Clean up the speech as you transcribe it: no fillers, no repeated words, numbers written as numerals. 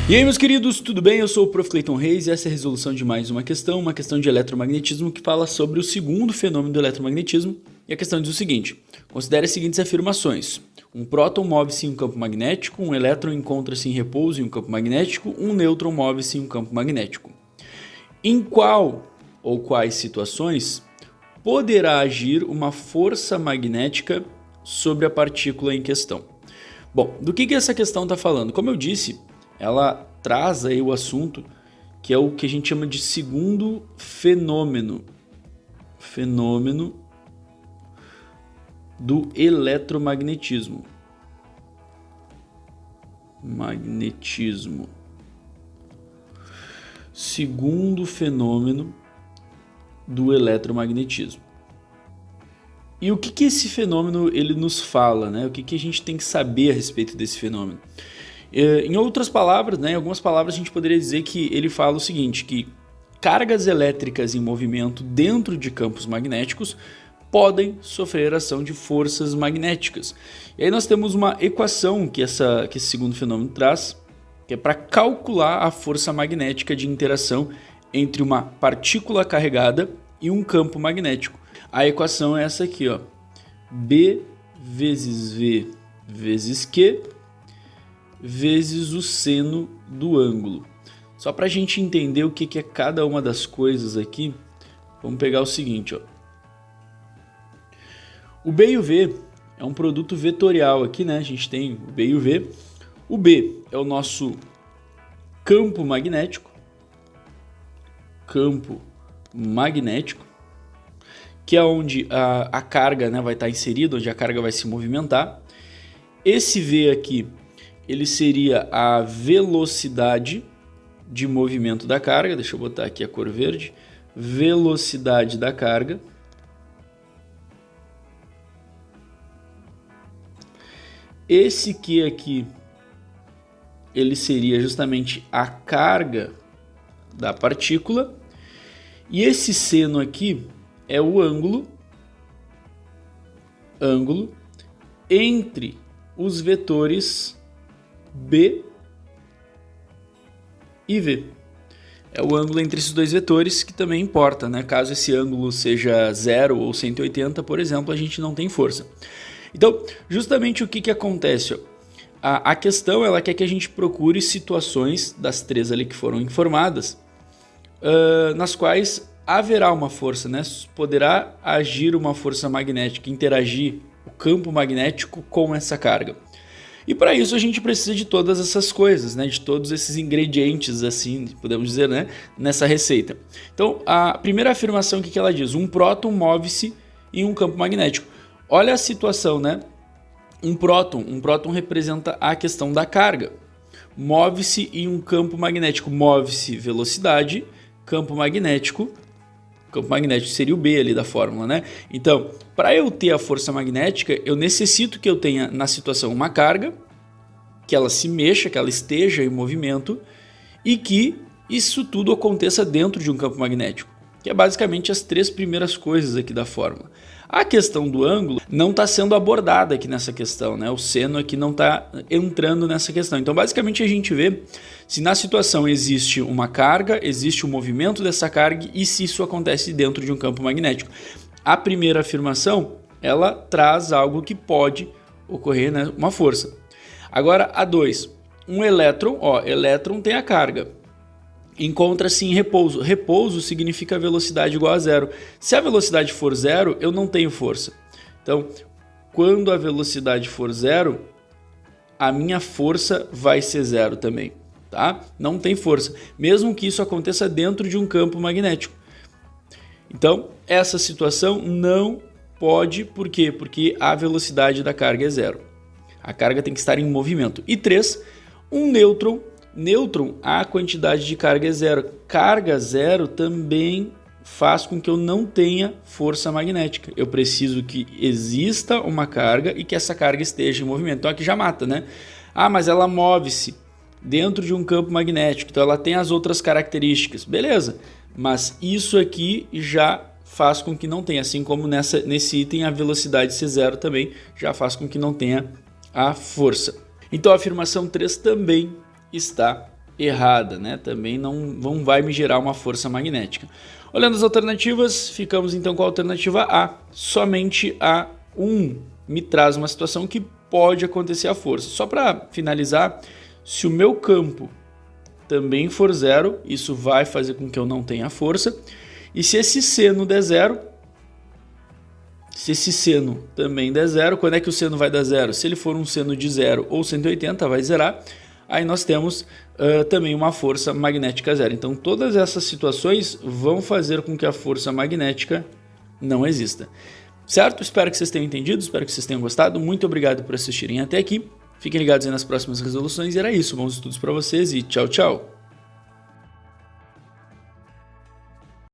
E aí, meus queridos, tudo bem? Eu sou o Prof. Clayton Reis e essa é a resolução de mais uma questão de eletromagnetismo que fala sobre o segundo fenômeno do eletromagnetismo. E a questão diz o seguinte: considere as seguintes afirmações. Um próton move-se em um campo magnético, um elétron encontra-se em repouso em um campo magnético, um nêutron move-se em um campo magnético. Em qual ou quais situações poderá agir uma força magnética sobre a partícula em questão? Bom, do que essa questão está falando? Como eu disse, ela traz aí o assunto que é o que a gente chama de segundo fenômeno do eletromagnetismo. Segundo fenômeno do eletromagnetismo. E o que esse fenômeno ele nos fala, né? O que a gente tem que saber a respeito desse fenômeno? Em outras palavras, né, em algumas palavras a gente poderia dizer que ele fala o seguinte, que cargas elétricas em movimento dentro de campos magnéticos podem sofrer ação de forças magnéticas. E aí nós temos uma equação que esse segundo fenômeno traz, que é para calcular a força magnética de interação entre uma partícula carregada e um campo magnético. A equação é essa aqui, ó, B vezes V vezes Q vezes o seno do ângulo. Só para a gente entender o que é cada uma das coisas aqui, vamos pegar o seguinte, ó. O B e o V é um produto vetorial aqui, né? A gente tem o B e o V. O B é o nosso campo magnético, que é onde a carga, né, vai estar inserida, onde a carga vai se movimentar. Esse V aqui, ele seria a velocidade de movimento da carga. Deixa eu botar aqui a cor verde. Velocidade da carga. Esse Q aqui, ele seria justamente a carga da partícula. E esse seno aqui é o ângulo entre os vetores B e V. É o ângulo entre esses dois vetores que também importa, né? Caso esse ângulo seja 0 ou 180, por exemplo, a gente não tem força. Então, justamente o que acontece? A questão ela quer que a gente procure situações das três ali que foram informadas, nas quais haverá uma força, né? Poderá agir uma força magnética, interagir o campo magnético com essa carga. E para isso a gente precisa de todas essas coisas, né? De todos esses ingredientes, assim, podemos dizer, né? Nessa receita. Então, a primeira afirmação que ela diz: um próton move-se em um campo magnético. Olha a situação, né? Um próton representa a questão da carga. Move-se em um campo magnético. Move-se velocidade, campo magnético seria o B ali da fórmula, né? Então, para eu ter a força magnética, eu necessito que eu tenha na situação uma carga, que ela se mexa, que ela esteja em movimento e que isso tudo aconteça dentro de um campo magnético, que é basicamente as três primeiras coisas aqui da fórmula. A questão do ângulo não está sendo abordada aqui nessa questão, né? O seno aqui não está entrando nessa questão. Então, basicamente, a gente vê se na situação existe uma carga, existe o movimento dessa carga e se isso acontece dentro de um campo magnético. A primeira afirmação, ela traz algo que pode ocorrer, né? Uma força. Agora, a 2. Um elétron, elétron tem a carga. Encontra-se em repouso. Repouso significa velocidade igual a zero. Se a velocidade for zero, eu não tenho força. Então, quando a velocidade for zero, a minha força vai ser zero também, tá? Não tem força, mesmo que isso aconteça dentro de um campo magnético. Então, essa situação não pode, por quê? Porque a velocidade da carga é zero. A carga tem que estar em movimento. E 3, um nêutron, a quantidade de carga é zero. Carga zero também faz com que eu não tenha força magnética. Eu preciso que exista uma carga e que essa carga esteja em movimento. Então aqui já mata, né? Ah, mas ela move-se dentro de um campo magnético, então ela tem as outras características. Beleza, mas isso aqui já faz com que não tenha, assim como nesse item a velocidade ser zero também já faz com que não tenha a força. Então a afirmação 3 também está errada, né? Também não vai me gerar uma força magnética. Olhando as alternativas, ficamos então com a alternativa A. Somente a 1 me traz uma situação que pode acontecer a força. Só para finalizar, se o meu campo também for zero, isso vai fazer com que eu não tenha força. E se esse seno der zero, se esse seno também der zero, quando é que o seno vai dar zero? Se ele for um seno de 0 ou 180, vai zerar. Aí nós temos também uma força magnética zero. Então todas essas situações vão fazer com que a força magnética não exista. Certo? Espero que vocês tenham entendido, espero que vocês tenham gostado. Muito obrigado por assistirem até aqui. Fiquem ligados aí nas próximas resoluções. E era isso. Bons estudos para vocês e tchau, tchau.